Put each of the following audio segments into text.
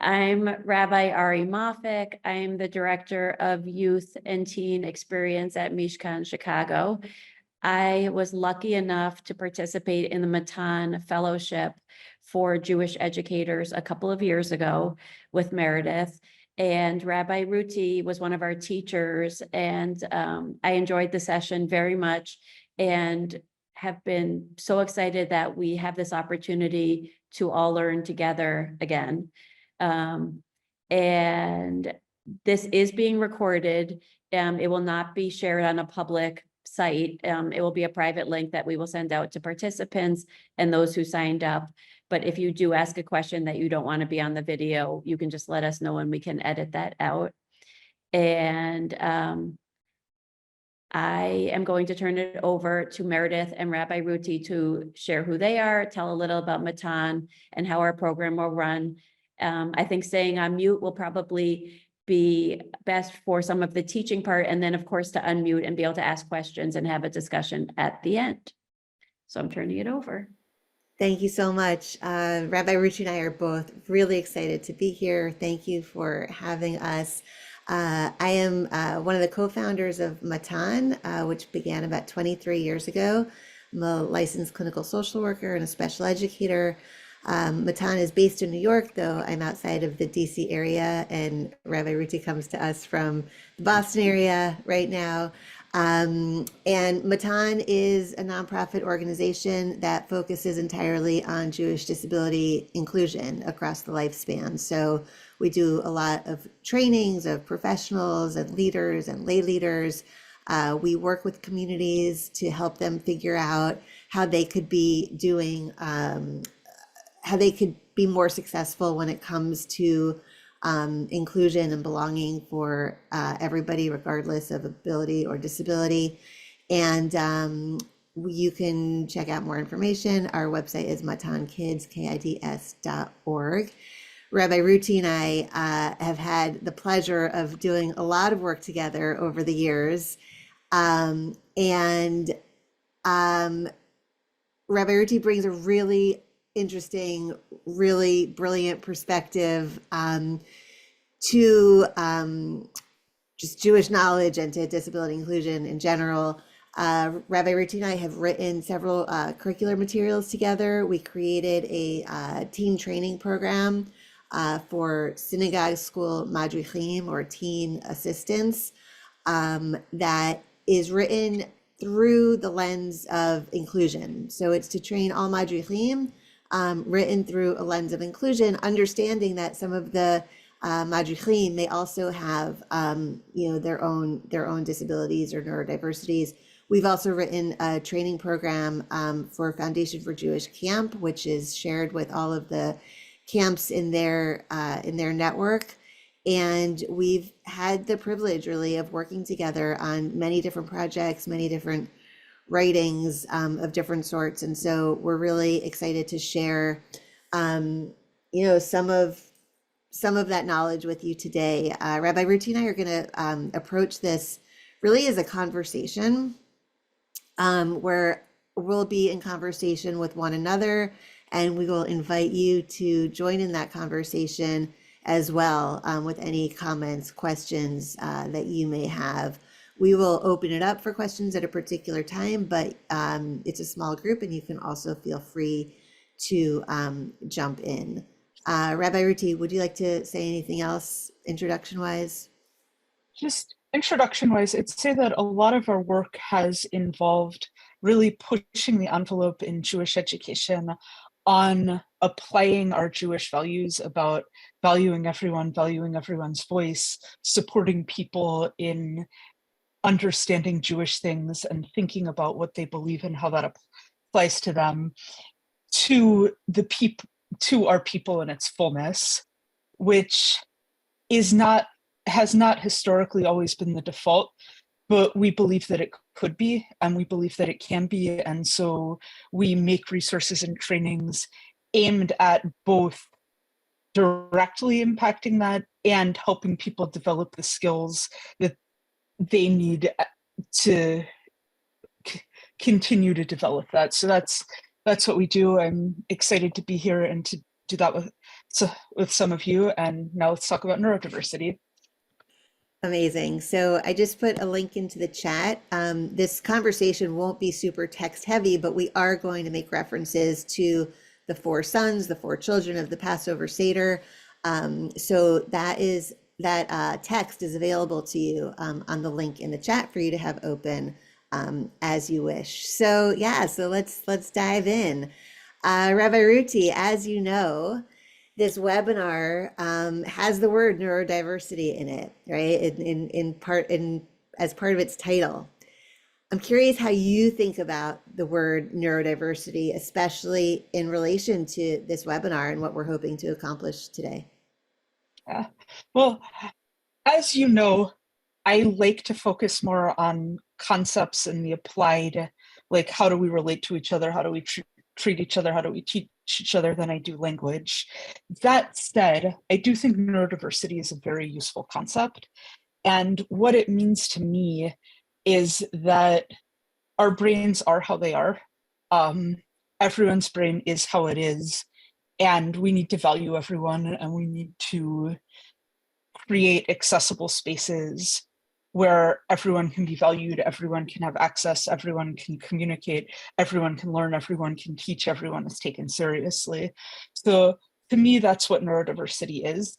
I'm Rabbi Ari Moffick. I'm the Director of Youth and Teen Experience at Mishkan Chicago. I was lucky enough to participate in the Matan Fellowship for Jewish educators a couple of years ago with Meredith. And Rabbi Ruti was one of our teachers, and I enjoyed the session very much and have been so excited that we have this opportunity to all learn together again. And this is being recorded. It will not be shared on a public site. It will be a private link that we will send out to participants and those who signed up. But if you do ask a question that you don't want to be on the video, you can just let us know and we can edit that out. And I am going to turn it over to Meredith and Rabbi Ruti to share who they are, tell a little about Matan and how our program will run. I think staying on mute will probably be best for some of the teaching part, and then of course to unmute and be able to ask questions and have a discussion at the end. So I'm turning it over. Thank you so much. Rabbi Ruti and I are both really excited to be here. Thank you for having us. I am one of the co-founders of Matan, which began about 23 years ago. I'm a licensed clinical social worker and a special educator. Matan is based in New York, though I'm outside of the DC area, and Rabbi Ruti comes to us from the Boston area right now. And Matan is a nonprofit organization that focuses entirely on Jewish disability inclusion across the lifespan. So we do a lot of trainings of professionals and leaders and lay leaders. We work with communities to help them figure out how they could be doing how they could be more successful when it comes to inclusion and belonging for everybody, regardless of ability or disability. And you can check out more information. Our website is matankids.org. Rabbi Ruti and I have had the pleasure of doing a lot of work together over the years. Rabbi Ruti brings a really interesting, really brilliant perspective to just Jewish knowledge and to disability inclusion in general. Rabbi Ruti and I have written several curricular materials together. We created a teen training program for synagogue school madrichim, or teen assistants, that is written through the lens of inclusion. So it's to train all madrichim, written through a lens of inclusion, understanding that some of the madrichim may also have their own disabilities or neurodiversities. We've also written a training program for Foundation for Jewish Camp, which is shared with all of the camps in their network. And we've had the privilege really of working together on many different projects, many different writings of different sorts. And so we're really excited to share some of that knowledge with you today. Rabbi Ruti and I are going to approach this really as a conversation where we'll be in conversation with one another, and we will invite you to join in that conversation as well with any comments, questions that you may have. We will open it up for questions at a particular time, but it's a small group and you can also feel free to jump in. Rabbi Ruti, would you like to say anything else introduction-wise? Just introduction-wise, I'd say that a lot of our work has involved really pushing the envelope in Jewish education on applying our Jewish values about valuing everyone, valuing everyone's voice, supporting people in understanding Jewish things and thinking about what they believe and how that applies to them, to our people in its fullness, which has not historically always been the default, but we believe that it could be, and we believe that it can be. And so we make resources and trainings aimed at both directly impacting that and helping people develop the skills that they need to continue to develop that. So that's what we do. I'm excited to be here and to do that with with some of you, and now let's talk about neurodiversity. Amazing. So I just put a link into the chat. This conversation won't be super text heavy, but we are going to make references to the four sons, the four children of the Passover Seder. So that text is available to you on the link in the chat for you to have open as you wish. So yeah, so let's dive in. Rabbi Ruti, as you know, this webinar has the word neurodiversity in it, right? As part of its title. I'm curious how you think about the word neurodiversity, especially in relation to this webinar and what we're hoping to accomplish today. Yeah. Well, as you know, I like to focus more on concepts and the applied, like how do we relate to each other? How do we treat each other? How do we teach each other than I do language? That said, I do think neurodiversity is a very useful concept. And what it means to me is that our brains are how they are. Everyone's brain is how it is. And we need to value everyone, and we need to create accessible spaces where everyone can be valued, everyone can have access, everyone can communicate, everyone can learn, everyone can teach, everyone is taken seriously. So to me, that's what neurodiversity is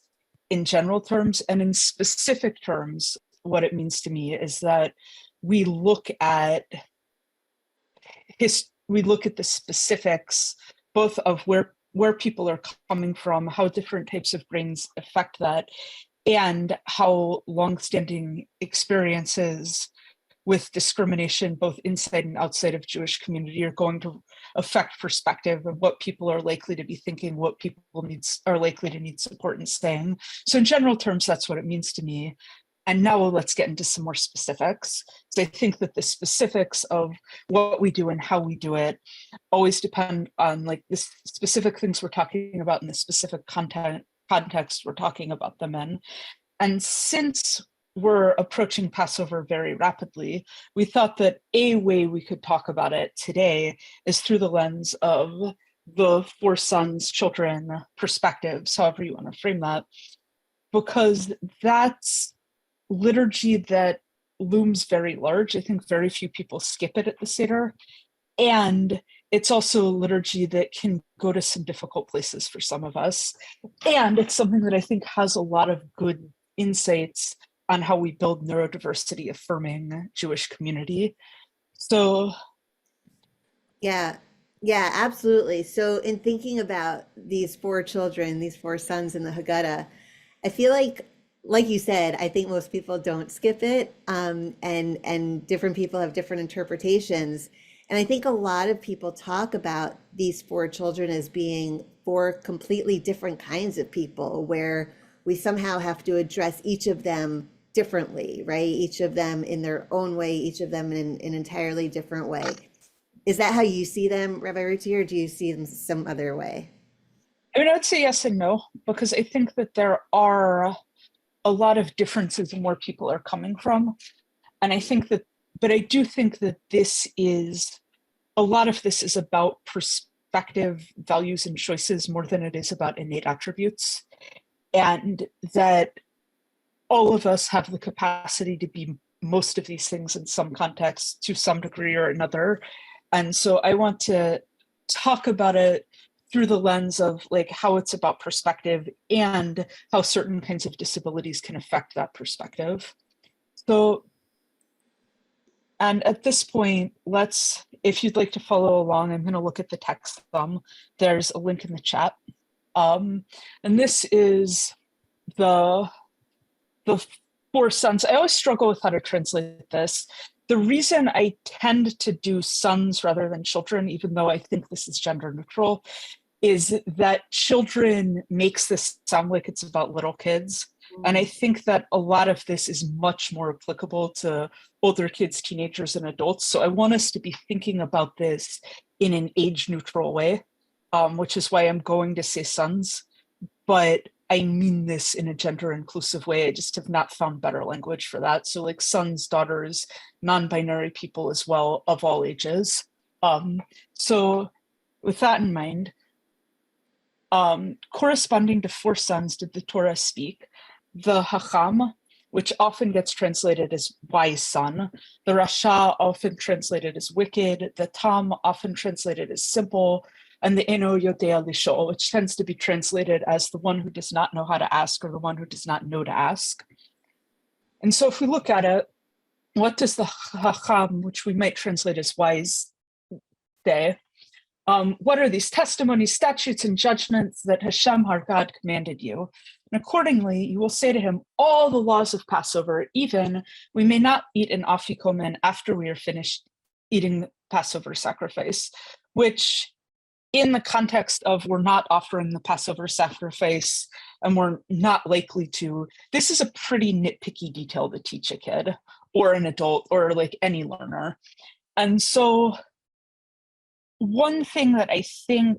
in general terms. And in specific terms, what it means to me is that we look at the specifics, both of where people are coming from, how different types of brains affect that, and how longstanding experiences with discrimination, both inside and outside of Jewish community, are going to affect perspective of what people are likely to be thinking, what people are likely to need support in saying. So in general terms, that's what it means to me. And now let's get into some more specifics. So I think that the specifics of what we do and how we do it always depend on like the specific things we're talking about in the specific context we're talking about them in. And since we're approaching Passover very rapidly, we thought that a way we could talk about it today is through the lens of the four sons, children perspectives, however you want to frame that, because that's liturgy that looms very large. I think very few people skip it at the Seder. And it's also a liturgy that can go to some difficult places for some of us. And it's something that I think has a lot of good insights on how we build neurodiversity affirming Jewish community. So Yeah, absolutely. So in thinking about these four children, these four sons in the Haggadah, I feel like you said, I think most people don't skip it, and different people have different interpretations. And I think a lot of people talk about these four children as being four completely different kinds of people, where we somehow have to address each of them differently, right? Each of them in their own way, each of them in an entirely different way. Is that how you see them, Rabbi Ruti, or do you see them some other way? I mean, I would say yes and no, because I think that there are a lot of differences in where people are coming from. And I think that, but I do think that a lot of this is about perspective, values, and choices more than it is about innate attributes. And that all of us have the capacity to be most of these things in some context to some degree or another. And so I want to talk about it through the lens of like how it's about perspective and how certain kinds of disabilities can affect that perspective. So, and at this point, if you'd like to follow along, I'm going to look at the text thumb. There's a link in the chat. And this is the four sons. I always struggle with how to translate this. The reason I tend to do sons rather than children, even though I think this is gender neutral, is that children makes this sound like it's about little kids. And I think that a lot of this is much more applicable to older kids, teenagers, and adults. So I want us to be thinking about this in an age neutral way, which is why I'm going to say sons. But I mean this in a gender inclusive way. I just have not found better language for that. So like sons, daughters, non-binary people as well, of all ages. So with that in mind, corresponding to 4 sons did the Torah speak. The Hacham, which often gets translated as wise son, the Rasha, often translated as wicked, the Tam, often translated as simple, and the Eno Yodea Lishol, which tends to be translated as the one who does not know how to ask, or the one who does not know to ask. And so if we look at it, what does the Hacham, which we might translate as wise, say? What are these testimonies, statutes, and judgments that Hashem, our God, commanded you? And accordingly, you will say to him, all the laws of Passover, even we may not eat an afikomen after we are finished eating the Passover sacrifice, which in the context of we're not offering the Passover sacrifice and we're not likely to, this is a pretty nitpicky detail to teach a kid or an adult or like any learner. And so one thing that I think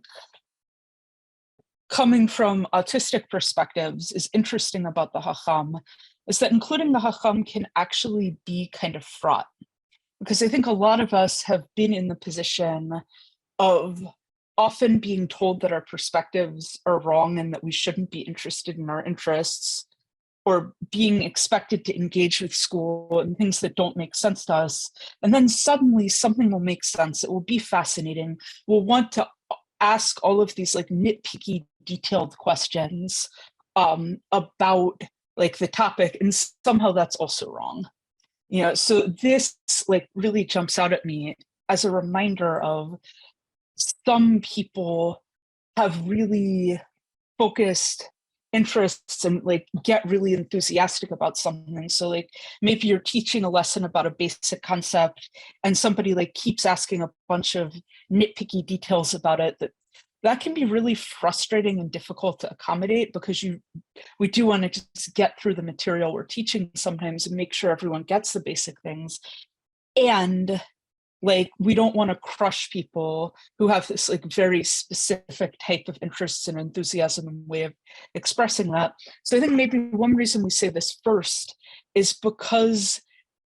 coming from autistic perspectives is interesting about the Hacham is that including the Hacham can actually be kind of fraught. Because I think a lot of us have been in the position of often being told that our perspectives are wrong and that we shouldn't be interested in our interests, or being expected to engage with school and things that don't make sense to us. And then suddenly something will make sense. It will be fascinating. We'll want to ask all of these like nitpicky, detailed questions about like the topic, and somehow that's also wrong. You know, so this like really jumps out at me as a reminder of some people have really focused interests and like get really enthusiastic about something. So like maybe you're teaching a lesson about a basic concept and somebody like keeps asking a bunch of nitpicky details about it, that can be really frustrating and difficult to accommodate, because we do want to just get through the material we're teaching sometimes and make sure everyone gets the basic things. And like, we don't want to crush people who have this like very specific type of interests and enthusiasm and way of expressing that. So I think maybe one reason we say this first is because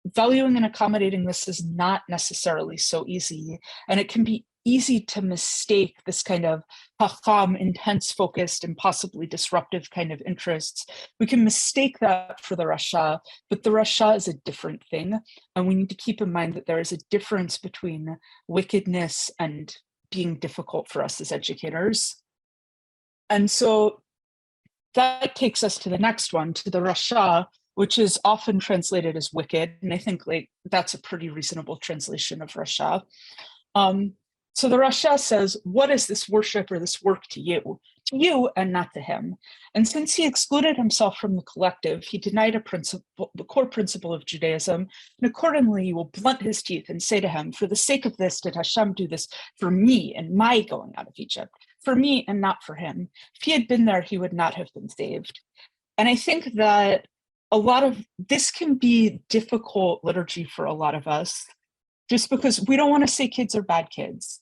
valuing and accommodating this is not necessarily so easy. And it can be easy to mistake this kind of Hacham, intense, focused, and possibly disruptive kind of interests. We can mistake that for the Rasha, but the Rasha is a different thing. And we need to keep in mind that there is a difference between wickedness and being difficult for us as educators. And so that takes us to the next one, to the Rasha, which is often translated as wicked. And I think like that's a pretty reasonable translation of Rasha. So the Rasha says, what is this worship or this work to you? To you and not to him. And since he excluded himself from the collective, he denied a principle, the core principle of Judaism, and accordingly you will blunt his teeth and say to him, for the sake of this did Hashem do this for me and my going out of Egypt, for me and not for him. If he had been there, he would not have been saved. And I think that a lot of this can be difficult liturgy for a lot of us, just because we don't want to say kids are bad kids.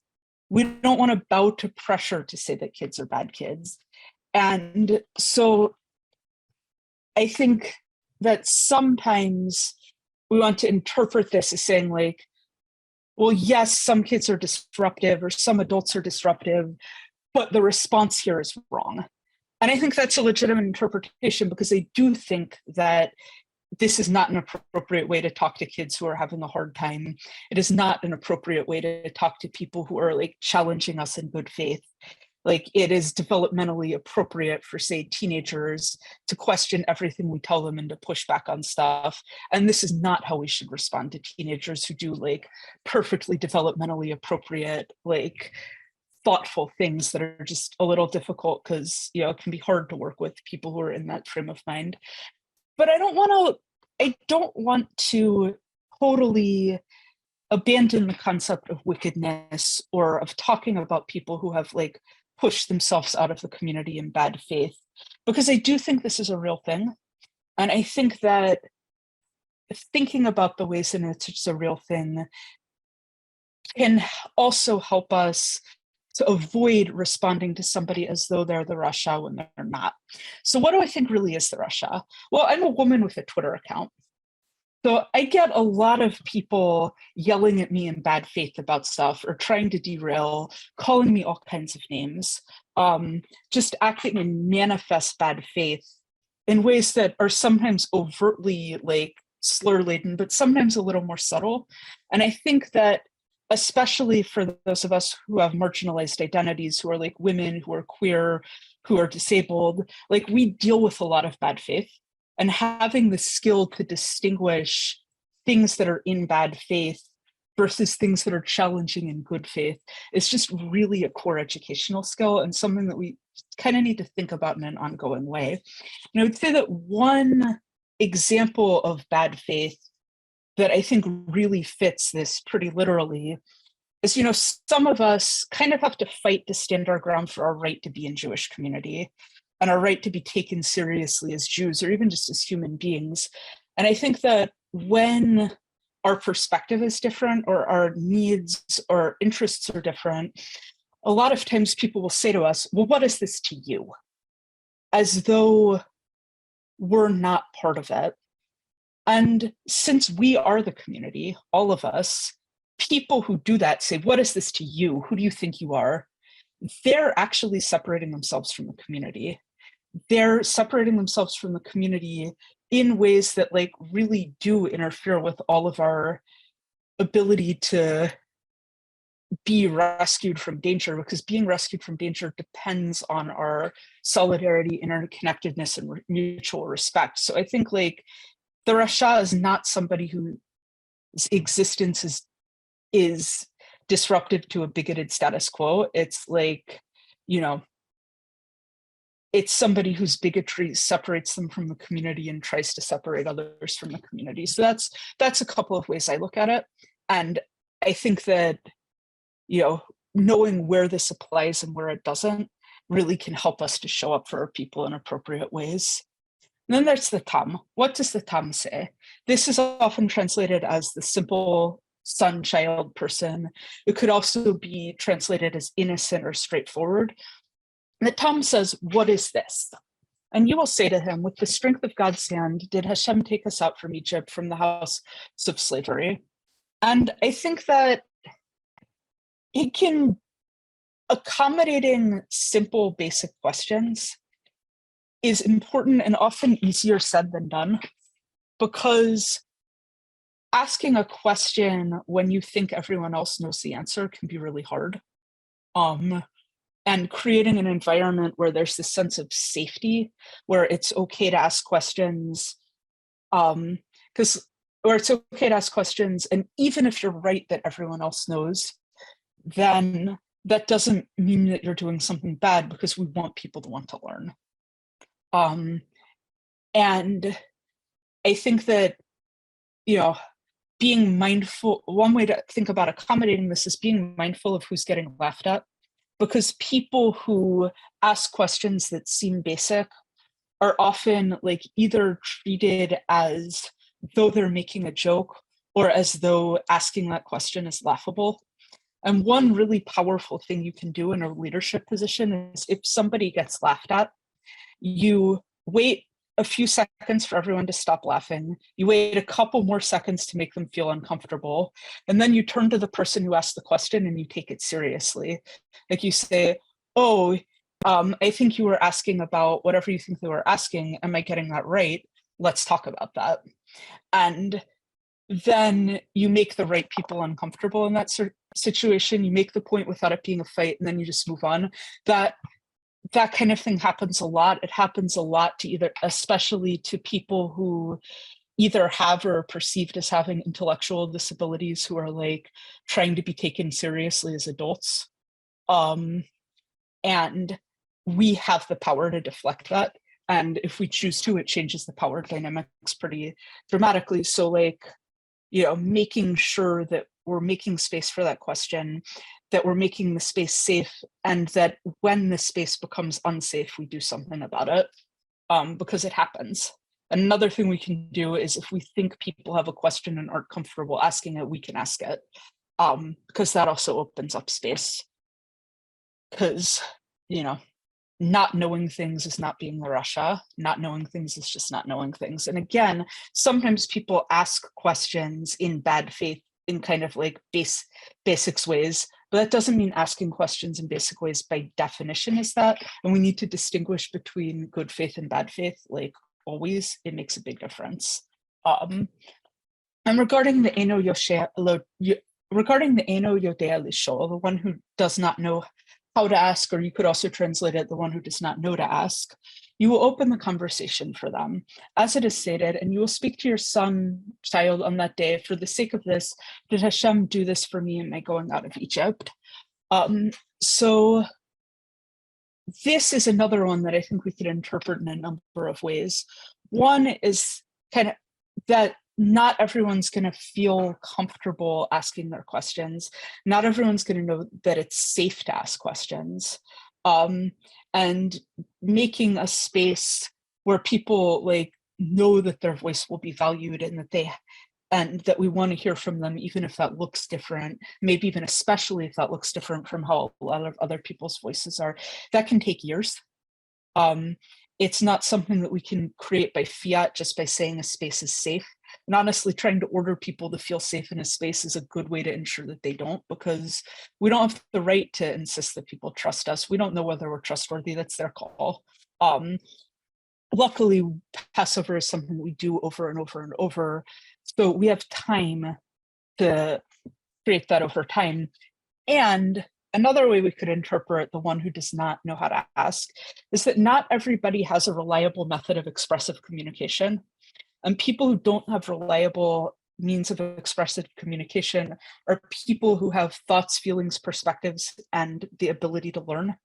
We don't want to bow to pressure to say that kids are bad kids. And so I think that sometimes we want to interpret this as saying like, well, yes, some kids are disruptive or some adults are disruptive, but the response here is wrong. And I think that's a legitimate interpretation, because I do think that this is not an appropriate way to talk to kids who are having a hard time. It is not an appropriate way to talk to people who are like challenging us in good faith. Like, it is developmentally appropriate for, say, teenagers to question everything we tell them and to push back on stuff. And this is not how we should respond to teenagers who do like perfectly developmentally appropriate, like thoughtful things that are just a little difficult, because, you know, it can be hard to work with people who are in that frame of mind. But I don't want to totally abandon the concept of wickedness or of talking about people who have like pushed themselves out of the community in bad faith, because I do think this is a real thing. And I think that thinking about the ways in which it's a real thing can also help us to avoid responding to somebody as though they're the Rasha when they're not. So what do I think really is the Rasha? Well, I'm a woman with a Twitter account. So I get a lot of people yelling at me in bad faith about stuff or trying to derail, calling me all kinds of names, just acting in manifest bad faith in ways that are sometimes overtly like slur laden, but sometimes a little more subtle. And I think that especially for those of us who have marginalized identities, who are like women, who are queer, who are disabled, like we deal with a lot of bad faith. And having the skill to distinguish things that are in bad faith versus things that are challenging in good faith is just really a core educational skill and something that we kind of need to think about in an ongoing way. And I would say that one example of bad faith that I think really fits this pretty literally is, you know, some of us kind of have to fight to stand our ground for our right to be in Jewish community and our right to be taken seriously as Jews or even just as human beings. And I think that when our perspective is different or our needs or interests are different, a lot of times people will say to us, well, what is this to you? As though we're not part of it. And since we are the community, all of us, people who do that say, what is this to you? Who do you think you are? They're actually separating themselves from the community. They're separating themselves from the community in ways that like really do interfere with all of our ability to be rescued from danger, because being rescued from danger depends on our solidarity, interconnectedness, and mutual respect. So I think like the Rasha is not somebody whose existence is disruptive to a bigoted status quo. It's like, you know, it's somebody whose bigotry separates them from the community and tries to separate others from the community. So that's a couple of ways I look at it. And I think that, you know, knowing where this applies and where it doesn't really can help us to show up for our people in appropriate ways. And then there's the tam. What does the tam say? This is often translated as the simple son, child, person. It could also be translated as innocent or straightforward. And the tam says, what is this? And you will say to him, with the strength of God's hand, did Hashem take us out from Egypt, from the house of slavery? And I think that it can, accommodating simple, basic questions is important and often easier said than done, because asking a question when you think everyone else knows the answer can be really hard. And creating an environment where there's this sense of safety, where it's okay to ask questions, and even if you're right that everyone else knows, then that doesn't mean that you're doing something bad, because we want people to want to learn. And I think that, you know, being mindful, one way to think about accommodating this is being mindful of who's getting laughed at, because people who ask questions that seem basic are often like either treated as though they're making a joke or as though asking that question is laughable. And one really powerful thing you can do in a leadership position is if somebody gets laughed at, you wait a few seconds for everyone to stop laughing. You wait a couple more seconds to make them feel uncomfortable. And then you turn to the person who asked the question and you take it seriously. Like you say, oh, I think you were asking about whatever you think they were asking. Am I getting that right? Let's talk about that. And then you make the right people uncomfortable in that situation. You make the point without it being a fight, and then you just move on. That kind of thing happens a lot. It happens a lot to especially to people who either have or are perceived as having intellectual disabilities, who are like trying to be taken seriously as adults. And we have the power to deflect that. And if we choose to, it changes the power dynamics pretty dramatically. So like, you know, making sure that we're making space for that question, that we're making the space safe, and that when the space becomes unsafe, we do something about it, because it happens. Another thing we can do is if we think people have a question and aren't comfortable asking it, we can ask it, because that also opens up space. Because, you know, not knowing things is not being the Russia. Not knowing things is just not knowing things. And again, sometimes people ask questions in bad faith in kind of like basics ways, but that doesn't mean asking questions in basic ways by definition is that. And we need to distinguish between good faith and bad faith, like always. It makes a big difference. And regarding the Eno Yodea Lisho, the one who does not know how to ask, or you could also translate it, the one who does not know to ask, you will open the conversation for them, as it is stated, and you will speak to your child on that day, for the sake of this, did Hashem do this for me in my going out of Egypt? So this is another one that I think we could interpret in a number of ways. One is kind of that not everyone's going to feel comfortable asking their questions. Not everyone's going to know that it's safe to ask questions. And making a space where people like know that their voice will be valued and that we want to hear from them, even if that looks different, maybe even especially if that looks different from how a lot of other people's voices are, that can take years. It's not something that we can create by fiat just by saying a space is safe. And honestly, trying to order people to feel safe in a space is a good way to ensure that they don't, because we don't have the right to insist that people trust us. We don't know whether we're trustworthy. That's their call. Luckily, Passover is something we do over and over and over. So we have time to create that over time. And another way we could interpret the one who does not know how to ask is that not everybody has a reliable method of expressive communication. And people who don't have reliable means of expressive communication are people who have thoughts, feelings, perspectives, and the ability to learn.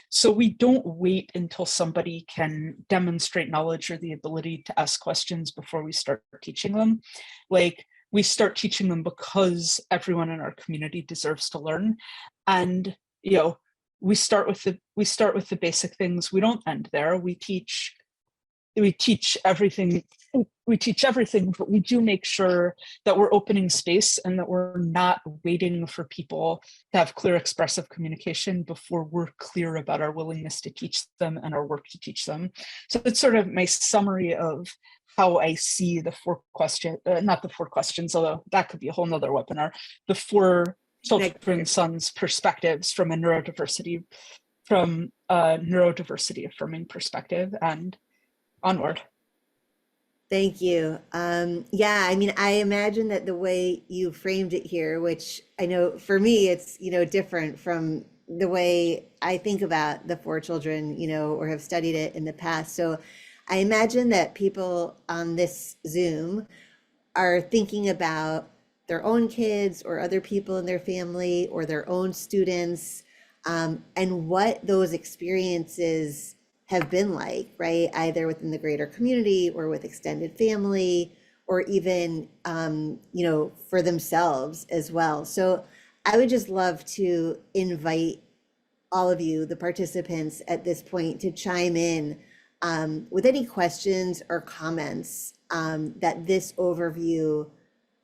So we don't wait until somebody can demonstrate knowledge or the ability to ask questions before we start teaching them. Like, we start teaching them because everyone in our community deserves to learn. And, you know, we start with the basic things. We don't end there. We teach everything, but we do make sure that we're opening space and that we're not waiting for people to have clear expressive communication before we're clear about our willingness to teach them and our work to teach them. So that's sort of my summary of how I see the not the 4 questions, although that could be a whole nother webinar, the 4 children, sons' perspectives from a neurodiversity affirming perspective, and onward. Thank you. Yeah, I mean, I imagine that the way you framed it here, which I know for me, it's, different from the way I think about the 4 children, or have studied it in the past. So I imagine that people on this Zoom are thinking about their own kids or other people in their family or their own students, and what those experiences have been like, right? Either within the greater community or with extended family, or even, for themselves as well. So I would just love to invite all of you, the participants at this point, to chime in with any questions or comments that this overview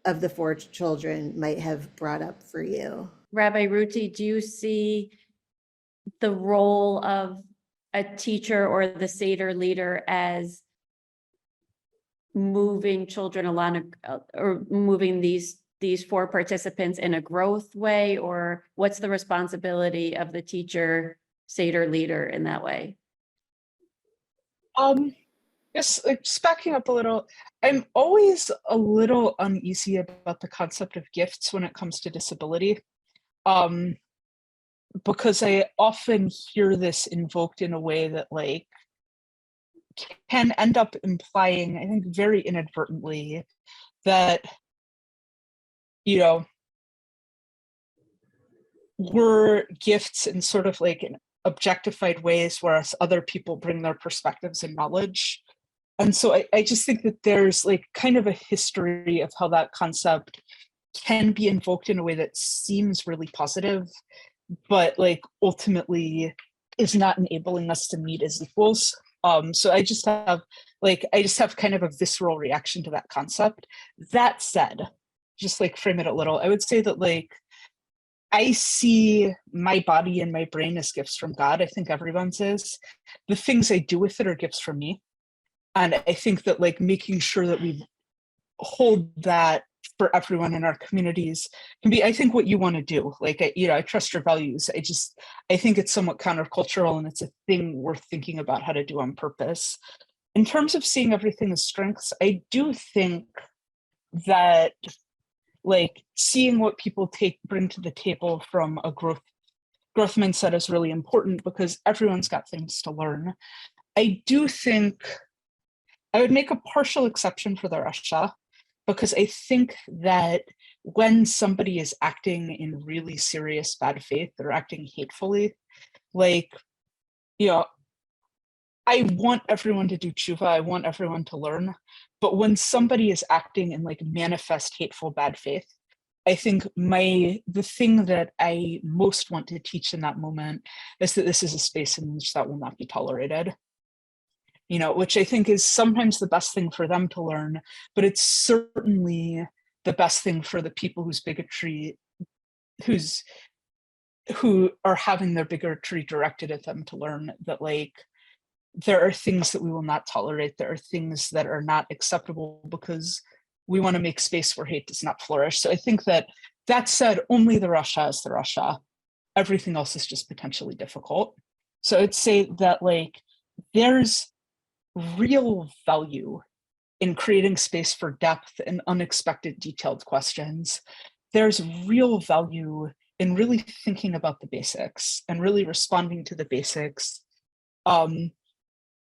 of the 4 children might have brought up for you. Rabbi Ruti, do you see the role of a teacher or the Seder leader as moving children along or moving these 4 participants in a growth way, or what's the responsibility of the teacher Seder leader in that way? Yes, just backing up a little, I'm always a little uneasy about the concept of gifts when it comes to disability. Because I often hear this invoked in a way that like can end up implying, I think very inadvertently, that, we're gifts in sort of like an objectified ways, whereas other people bring their perspectives and knowledge. And so I just think that there's like kind of a history of how that concept can be invoked in a way that seems really positive, but like ultimately is not enabling us to meet as equals. So I just have kind of a visceral reaction to that concept. That said, just like frame it a little, I would say that like I see my body and my brain as gifts from God. I think everyone's is. The things I do with it are gifts from me. And I think that like making sure that we hold that for everyone in our communities can be, I think, what you want to do. Like, I trust your values. I think it's somewhat countercultural, and it's a thing worth thinking about how to do on purpose. In terms of seeing everything as strengths, I do think that like seeing what people bring to the table from a growth mindset is really important, because everyone's got things to learn. I do think I would make a partial exception for the Rasha, because I think that when somebody is acting in really serious bad faith or acting hatefully, like, I want everyone to do tshuva, I want everyone to learn, but when somebody is acting in like manifest hateful bad faith, I think the thing that I most want to teach in that moment is that this is a space in which that will not be tolerated. Which I think is sometimes the best thing for them to learn, but it's certainly the best thing for the people whose bigotry, who are having their bigotry directed at them to learn that like, there are things that we will not tolerate. There are things that are not acceptable, because we want to make space where hate does not flourish. So I think that said, only the Rasha is the Rasha. Everything else is just potentially difficult. So I'd say that like, there's real value in creating space for depth and unexpected detailed questions. There's real value in really thinking about the basics and really responding to the basics,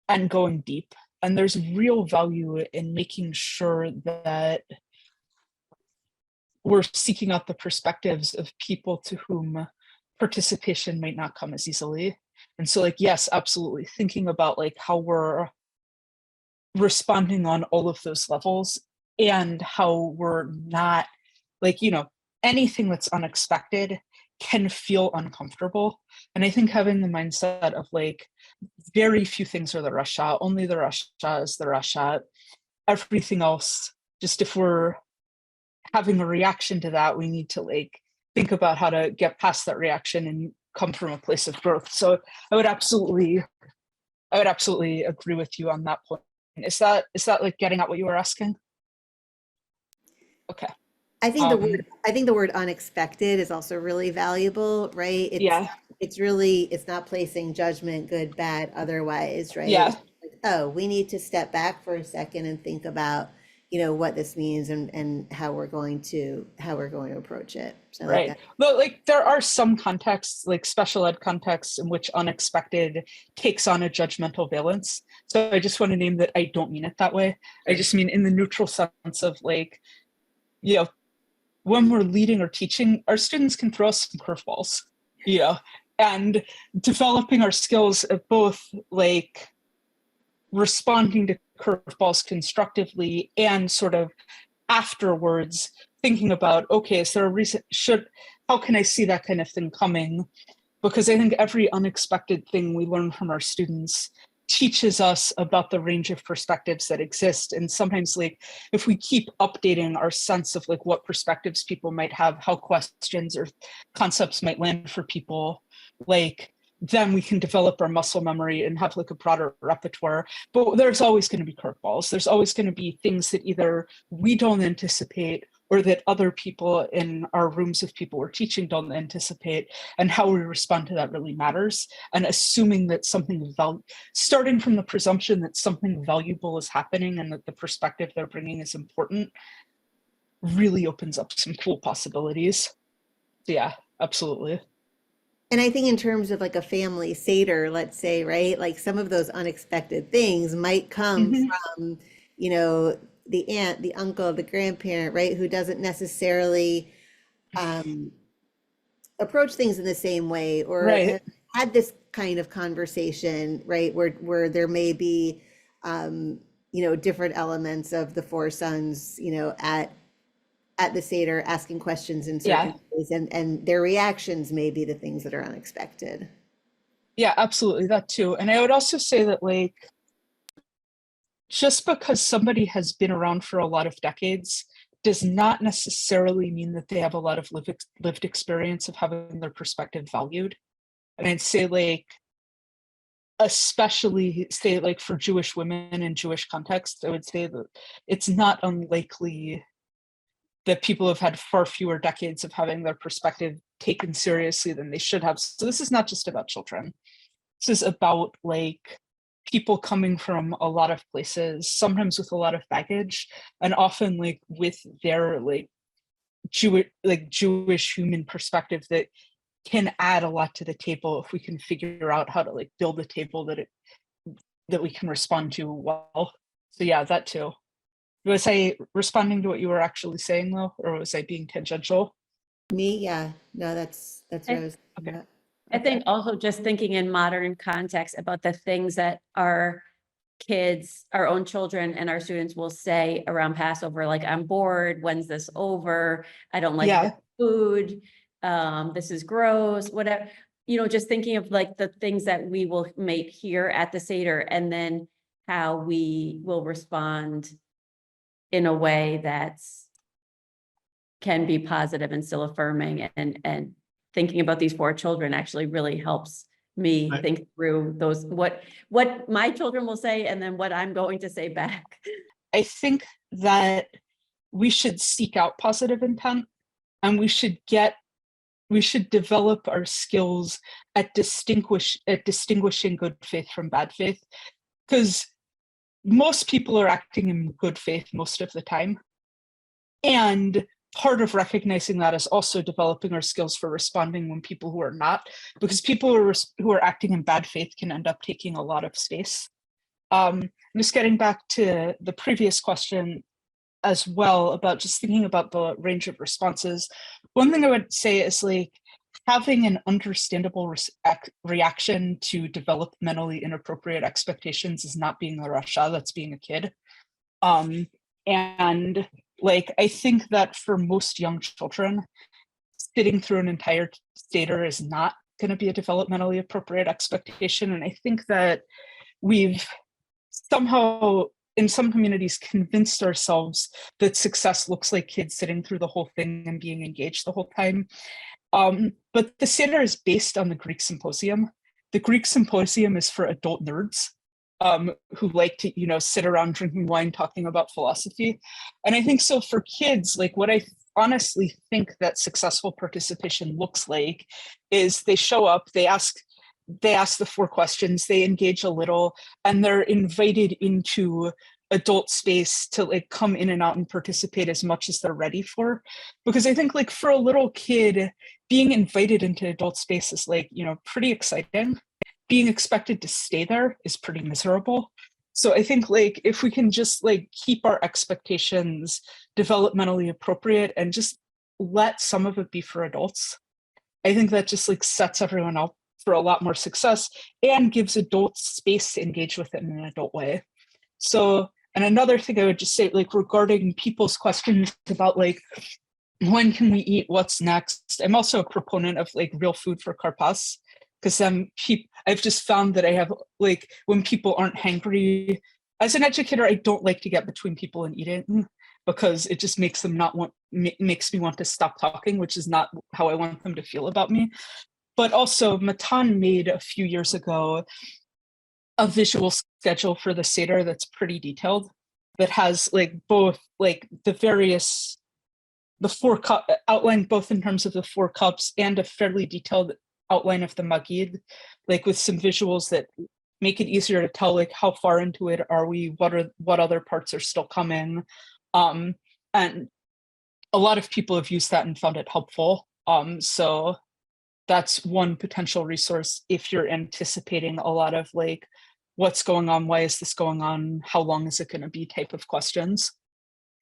and going deep. And there's real value in making sure that we're seeking out the perspectives of people to whom participation might not come as easily. And so like, yes, absolutely, thinking about like how we're responding on all of those levels, and how we're not like, anything that's unexpected can feel uncomfortable. And I think having the mindset of like, very few things are the Rasha, only the Rasha is the Rasha. Everything else, just if we're having a reaction to that, we need to like think about how to get past that reaction and come from a place of growth. So I would absolutely agree with you on that point. Is that like getting at what you were asking? Okay. I think the word unexpected is also really valuable, right? It's not placing judgment, good, bad, otherwise, right? Yeah. It's like, oh, we need to step back for a second and think about, what this means and how we're going to approach it. So right. Like but like there are some contexts, like special ed contexts, in which unexpected takes on a judgmental valence. So I just want to name that I don't mean it that way. I just mean in the neutral sense of like, when we're leading or teaching, our students can throw us some curveballs, and developing our skills of both like responding to curveballs constructively and sort of afterwards thinking about, okay, is there a reason, how can I see that kind of thing coming? Because I think every unexpected thing we learn from our students teaches us about the range of perspectives that exist. And sometimes like, if we keep updating our sense of like what perspectives people might have, how questions or concepts might land for people, like, then we can develop our muscle memory and have like a broader repertoire. But there's always going to be curveballs. There's always going to be things that either we don't anticipate or that other people in our rooms of people we're teaching don't anticipate, and how we respond to that really matters. And assuming that starting from the presumption that something valuable is happening and that the perspective they're bringing is important really opens up some cool possibilities. So yeah, absolutely. And I think in terms of like a family Seder, let's say, right, like some of those unexpected things might come from, the aunt, the uncle, the grandparent, right, who doesn't necessarily approach things in the same way, or Right. had this kind of conversation, right, where there may be, different elements of the four sons, at the Seder asking questions in certain ways, and their reactions may be the things that are unexpected. Yeah, absolutely. That too. And I would also say that like, just because somebody has been around for a lot of decades does not necessarily mean that they have a lot of lived experience of having their perspective valued. And I'd say like, especially say like for Jewish women in Jewish context, I would say that it's not unlikely that people have had far fewer decades of having their perspective taken seriously than they should have. So this is not just about children. This is about like people coming from a lot of places, sometimes with a lot of baggage, and often like with their like Jewish human perspective that can add a lot to the table if we can figure out how to like build a table that we can respond to well. So yeah, that too. Was I responding to what you were actually saying though, or was I being tangential? Me, yeah, no, that's Rose. Okay. Yeah. I think also just thinking in modern context about the things that our kids, our own children and our students will say around Passover, like, I'm bored, when's this over? I don't like Yeah. this food. This is gross, whatever, just thinking of like the things that we will make here at the Seder and then how we will respond in a way that's can be positive and still affirming, and thinking about these 4 children actually really helps me Right. think through those, what my children will say and then what I'm going to say back. I think that we should seek out positive intent, and we should develop our skills at distinguishing good faith from bad faith, because most people are acting in good faith most of the time. And part of recognizing that is also developing our skills for responding when people who are not, because people who are acting in bad faith can end up taking a lot of space. Just getting back to the previous question as well about just thinking about the range of responses. One thing I would say is like having an understandable reaction to developmentally inappropriate expectations is not being a Rasha, that's being a kid. And like, I think that for most young children, sitting through an entire Seder is not going to be a developmentally appropriate expectation. And I think that we've somehow, in some communities, convinced ourselves that success looks like kids sitting through the whole thing and being engaged the whole time. But the Seder is based on the Greek Symposium. The Greek Symposium is for adult nerds who like to, sit around drinking wine, talking about philosophy. And I think so for kids, like what I honestly think that successful participation looks like is they show up, they ask the 4 questions, they engage a little, and they're invited into adult space to like come in and out and participate as much as they're ready for. Because I think like for a little kid, being invited into adult space is like, pretty exciting. Being expected to stay there is pretty miserable. So I think like if we can just like keep our expectations developmentally appropriate and just let some of it be for adults, I think that just like sets everyone up for a lot more success and gives adults space to engage with it in an adult way. So, and another thing I would just say, like regarding people's questions about like, when can we eat, what's next? I'm also a proponent of like real food for karpas, because I've just found that I have like, when people aren't hangry, as an educator, I don't like to get between people and eating because it just makes them makes me want to stop talking, which is not how I want them to feel about me. But also Matan made a few years ago a visual schedule for the Seder that's pretty detailed, that has like both like the 4 cup outlined both in terms of the 4 cups and a fairly detailed outline of the Magid, like with some visuals that make it easier to tell like how far into it are we, what other parts are still coming. And a lot of people have used that and found it helpful. So that's one potential resource if you're anticipating a lot of like, what's going on, why is this going on, how long is it going to be type of questions.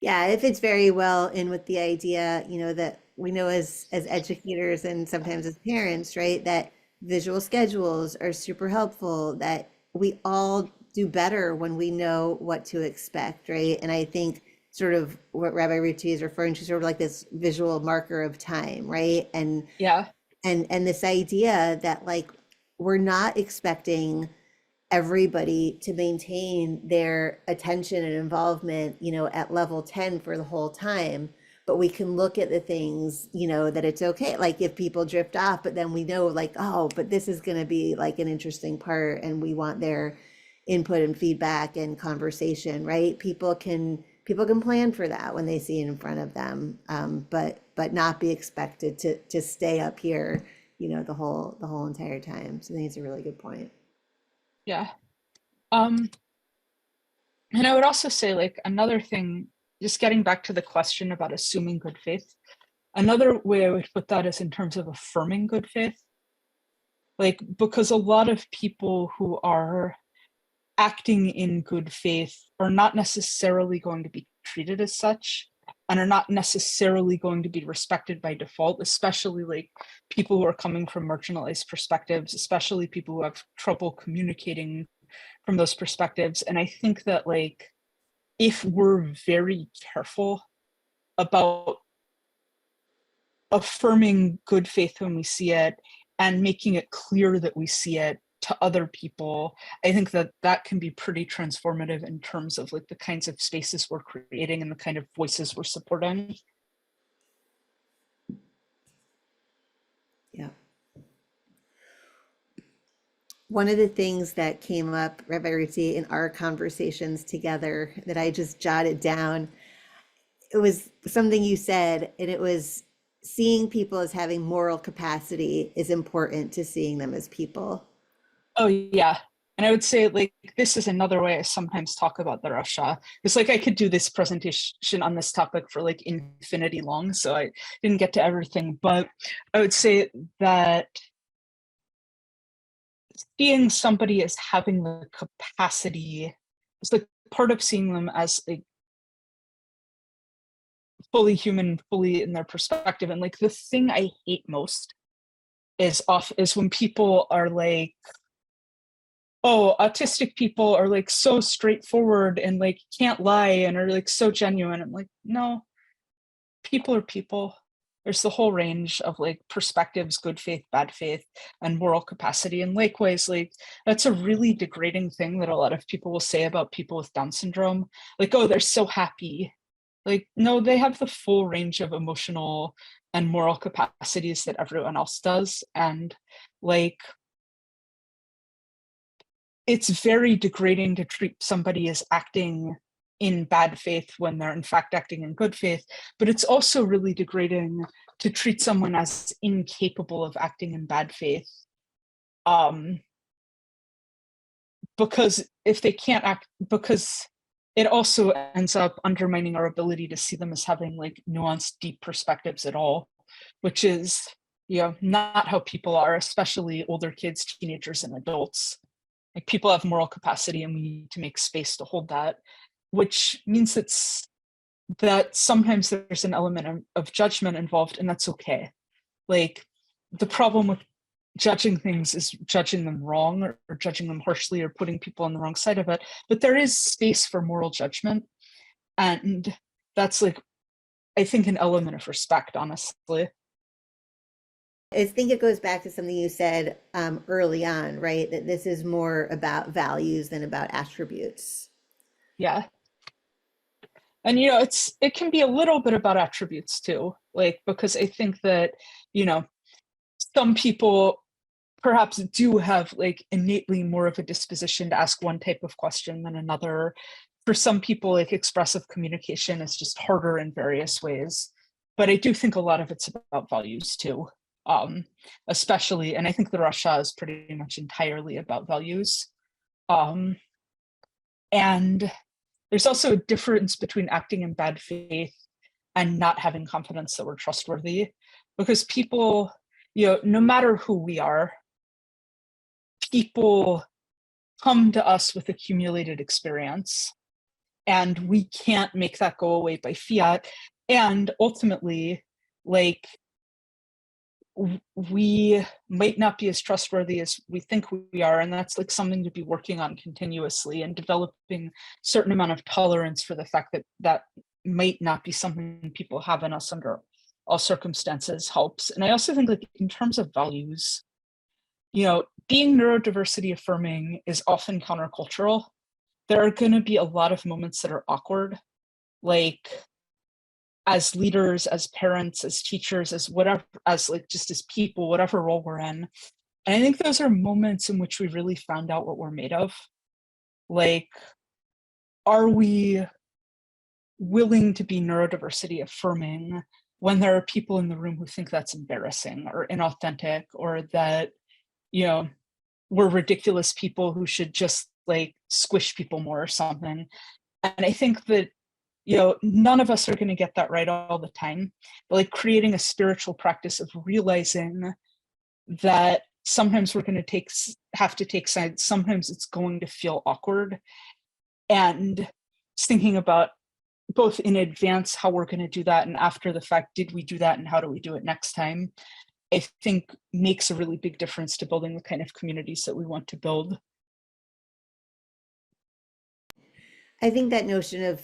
Yeah, it fits very well in with the idea, that we know as educators and sometimes as parents, right, that visual schedules are super helpful, that we all do better when we know what to expect, right? And I think sort of what Rabbi Ruti is referring to, sort of like this visual marker of time, right? And Yeah. and this idea that like we're not expecting everybody to maintain their attention and involvement, you know, at level 10 for the whole time. But we can look at the things, you know, that it's okay. Like if people drift off, but then we know like, oh, but this is going to be like an interesting part and we want their input and feedback and conversation, right? People can plan for that when they see it in front of them, but not be expected to stay up here, you know, the whole entire time. So I think it's a really good point. Yeah. And I would also say, like, another thing, just getting back to the question about assuming good faith, another way I would put that is in terms of affirming good faith. Like, because a lot of people who are acting in good faith are not necessarily going to be treated as such and are not necessarily going to be respected by default, especially like people who are coming from marginalized perspectives, especially people who have trouble communicating from those perspectives. And I think that, like, if we're very careful about affirming good faith when we see it and making it clear that we see it to other people, I think that that can be pretty transformative in terms of like the kinds of spaces we're creating and the kind of voices we're supporting. Yeah. One of the things that came up, Rabbi Ruti, in our conversations together that I just jotted down, it was something you said, and it was seeing people as having moral capacity is important to seeing them as people. Oh yeah. And I would say, like, this is another way I sometimes talk about the Rasha. It's like I could do this presentation on this topic for like infinity long, so I didn't get to everything. But I would say that seeing somebody as having the capacity is like part of seeing them as like fully human, fully in their perspective. And like the thing I hate most is when people are like, oh, autistic people are like so straightforward and like can't lie and are like so genuine. I'm like, no, people are people. There's the whole range of like perspectives, good faith, bad faith, and moral capacity. And likewise, like that's a really degrading thing that a lot of people will say about people with Down syndrome. Like, oh, they're so happy. Like, no, they have the full range of emotional and moral capacities that everyone else does. And like, it's very degrading to treat somebody as acting in bad faith when they're in fact acting in good faith, but it's also really degrading to treat someone as incapable of acting in bad faith. Because if they can't act, because it also ends up undermining our ability to see them as having like nuanced, deep perspectives at all, which is, you know, not how people are, especially older kids, teenagers, and adults. Like people have moral capacity and we need to make space to hold that, which means that sometimes there's an element of judgment involved, and that's okay. Like the problem with judging things is judging them wrong or judging them harshly or putting people on the wrong side of it. But there is space for moral judgment. And that's like, I think, an element of respect, honestly. I think it goes back to something you said early on, right? That this is more about values than about attributes. Yeah. And, you know, it can be a little bit about attributes too, like, because I think that, you know, some people perhaps do have like innately more of a disposition to ask one type of question than another. For some people, like expressive communication is just harder in various ways. But I do think a lot of it's about values too. Especially, and I think the Rasha is pretty much entirely about values. And there's also a difference between acting in bad faith and not having confidence that we're trustworthy, because people, you know, no matter who we are, people come to us with accumulated experience, and we can't make that go away by fiat. And ultimately, like, we might not be as trustworthy as we think we are, and that's like something to be working on continuously and developing a certain amount of tolerance for the fact that that might not be something people have in us under all circumstances helps. And I also think, like, in terms of values, being neurodiversity affirming is often countercultural. There are going to be a lot of moments that are awkward, like as leaders, as parents, as teachers, as whatever, as like just as people, whatever role we're in. And I think those are moments in which we really found out what we're made of. Like, are we willing to be neurodiversity affirming when there are people in the room who think that's embarrassing or inauthentic, or that, we're ridiculous people who should just like squish people more or something. And I think that, none of us are going to get that right all the time, but like creating a spiritual practice of realizing that sometimes we're going to have to take sides. Sometimes it's going to feel awkward, and just thinking about both in advance how we're going to do that, and after the fact, did we do that and how do we do it next time, I think makes a really big difference to building the kind of communities that we want to build. I think that notion of,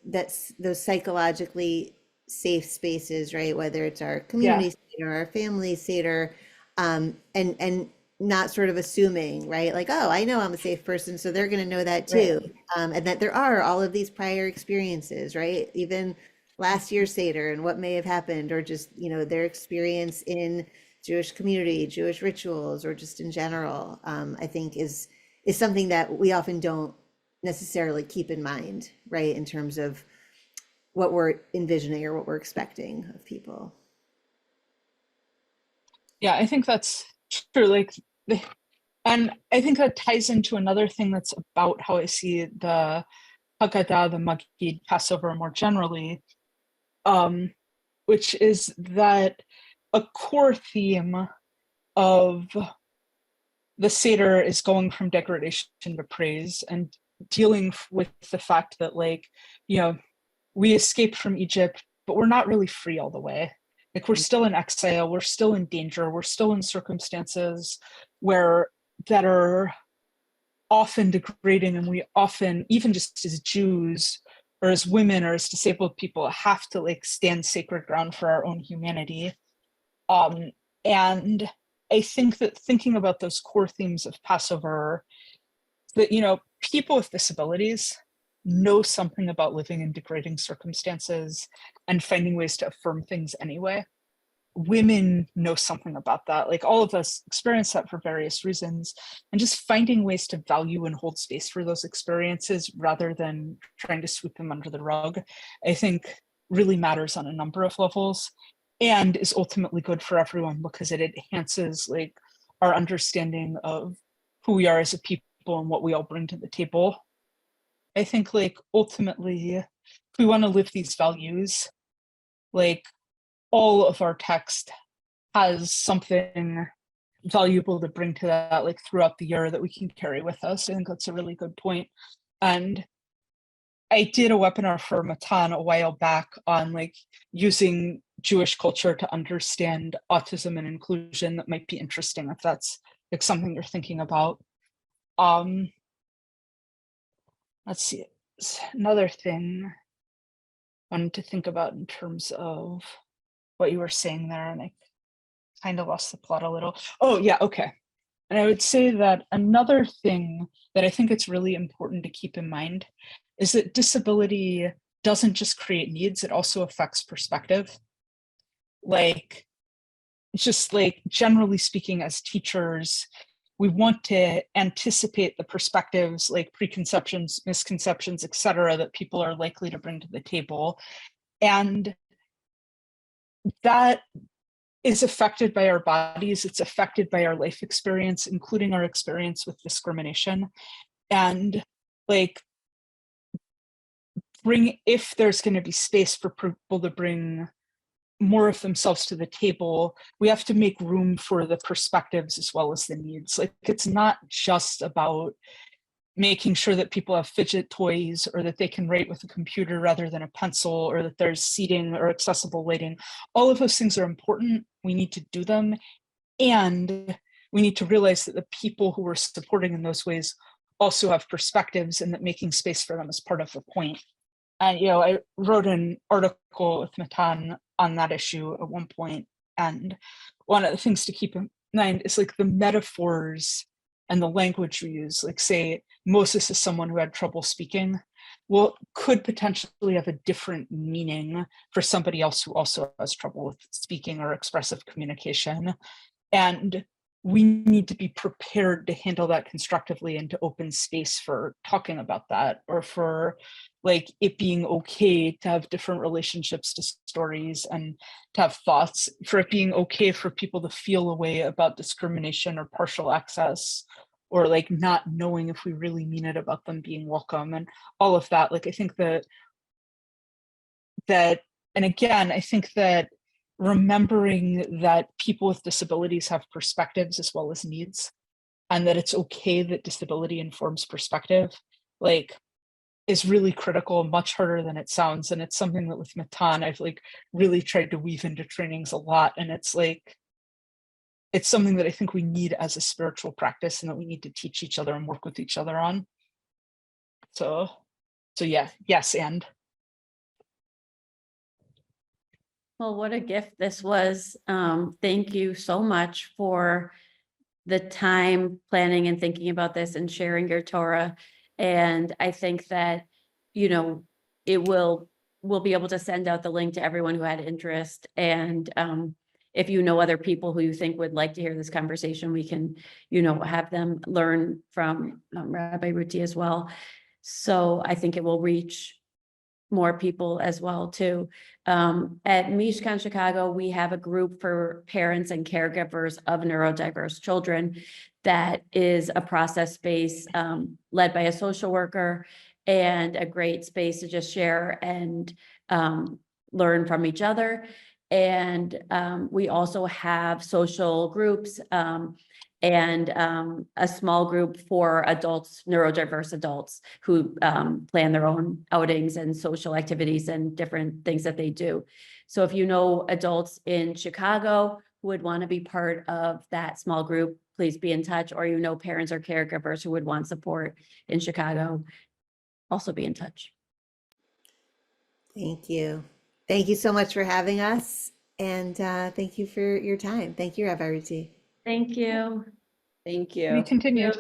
that's those psychologically safe spaces, right? Whether it's our community Seder, our family Seder, and not sort of assuming, right? Like, oh, I know I'm a safe person, so they're going to know that too. Right. And that there are all of these prior experiences, right? Even last year's Seder and what may have happened, or just, their experience in Jewish community, Jewish rituals, or just in general, I think is something that we often don't necessarily keep in mind, right? In terms of what we're envisioning or what we're expecting of people. Yeah, I think that's true. Like, and I think that ties into another thing that's about how I see the Haggadah, the Magid, Passover more generally, which is that a core theme of the Seder is going from degradation to praise, and dealing with the fact that, like, we escaped from Egypt, but we're not really free all the way. Like, we're still in exile, we're still in danger, we're still in circumstances that are often degrading, and we often, even just as Jews or as women or as disabled people, have to like stand sacred ground for our own humanity. And I think that thinking about those core themes of Passover, that people with disabilities know something about living in degrading circumstances and finding ways to affirm things anyway. Women know something about that. Like, all of us experience that for various reasons, and just finding ways to value and hold space for those experiences rather than trying to sweep them under the rug, I think really matters on a number of levels, and is ultimately good for everyone because it enhances like our understanding of who we are as a people and what we all bring to the table. I think like ultimately, if we want to live these values, like, all of our text has something valuable to bring to that, like throughout the year, that we can carry with us. I think that's a really good point. And I did a webinar for Matan a while back on like using Jewish culture to understand autism and inclusion. That might be interesting if that's like something you're thinking about. Let's see, another thing I wanted to think about in terms of what you were saying there, and I kind of lost the plot a little. Oh yeah, okay. And I would say that another thing that I think it's really important to keep in mind is that disability doesn't just create needs, it also affects perspective. Like, just like generally speaking, as teachers, we want to anticipate the perspectives, like preconceptions, misconceptions, etc., that people are likely to bring to the table. And that is affected by our bodies, it's affected by our life experience, including our experience with discrimination. And like, if there's going to be space for people to bring more of themselves to the table, we have to make room for the perspectives as well as the needs. Like, it's not just about making sure that people have fidget toys, or that they can write with a computer rather than a pencil, or that there's seating or accessible lighting. All of those things are important. We need to do them. And we need to realize that the people who we're supporting in those ways also have perspectives, and that making space for them is part of the point. And, I wrote an article with Matan on that issue at one point. And one of the things to keep mind is like the metaphors and the language we use. Like, say Moses is someone who had trouble speaking, well, could potentially have a different meaning for somebody else who also has trouble with speaking or expressive communication. And we need to be prepared to handle that constructively and to open space for talking about that, or for like it being okay to have different relationships to stories and to have thoughts, for it being okay for people to feel a way about discrimination or partial access, or like not knowing if we really mean it about them being welcome, and all of that. Like, I think that and again, I think that remembering that people with disabilities have perspectives as well as needs, and that it's okay that disability informs perspective, like, is really critical, much harder than it sounds. And it's something that with Matan, I've like really tried to weave into trainings a lot. And it's like, it's something that I think we need as a spiritual practice, and that we need to teach each other and work with each other on. So yeah, yes, and. Well, what a gift this was. Thank you so much for the time planning and thinking about this and sharing your Torah. And I think that, you know, we'll be able to send out the link to everyone who had interest. And if you know other people who you think would like to hear this conversation, we can, you know, have them learn from Rabbi Ruti as well. So I think it will reach more people as well too. At Mishkan Chicago, we have a group for parents and caregivers of neurodiverse children that is a process space led by a social worker, and a great space to just share and learn from each other. And we also have social groups and a small group for adults, neurodiverse adults, who plan their own outings and social activities and different things that they do. So if you know adults in Chicago who would want to be part of that small group, please be in touch. Or you know parents or caregivers who would want support in Chicago, also be in touch. Thank you. Thank you so much for having us. And thank you for your time. Thank you, Rabbi Ruti. Thank you. Thank To be you. continued.